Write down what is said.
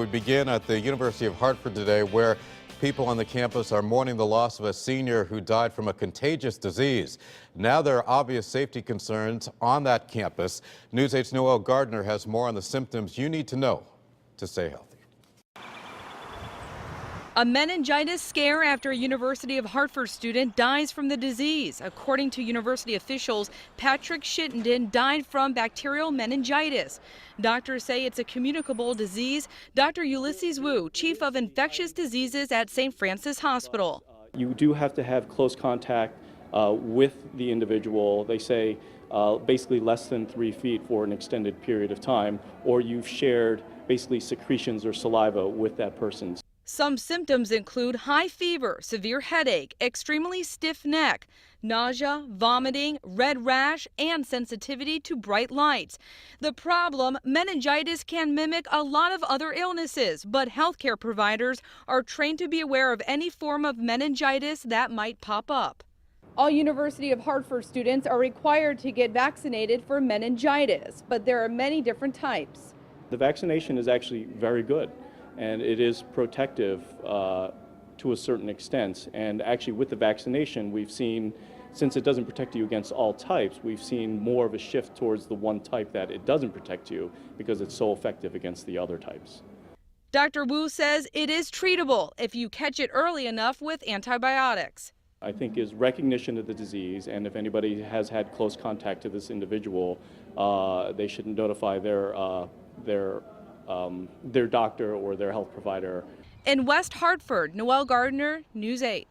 We begin at the University of Hartford today, where people on the campus are mourning the loss of a senior who died from a contagious disease. Now there are obvious safety concerns on that campus. News 8's Noel Gardner has more on the symptoms you need to know to stay healthy. A meningitis scare after a University of Hartford student dies from the disease. According to university officials, Patrick Shittenden died from bacterial meningitis. Doctors say it's a communicable disease. Dr. Ulysses Wu, chief of infectious diseases at St. Francis Hospital. You do have to have close contact with the individual. They say basically less than 3 feet for an extended period of time, or you've shared basically secretions or saliva with that person. Some symptoms include high fever, severe headache, extremely stiff neck, nausea, vomiting, red rash, and sensitivity to bright lights. The problem, meningitis can mimic a lot of other illnesses, but healthcare providers are trained to be aware of any form of meningitis that might pop up. All University of Hartford students are required to get vaccinated for meningitis, but there are many different types. The vaccination is actually very good, and it is protective to a certain extent. And actually with the vaccination, we've seen, since it doesn't protect you against all types, we've seen more of a shift towards the one type that it doesn't protect you because it's so effective against the other types. Dr. Wu says it is treatable if you catch it early enough with antibiotics. I think is recognition of the disease, and if anybody has had close contact to this individual, they should notify their doctor or their health provider. In West Hartford, Noel Gardner, News 8.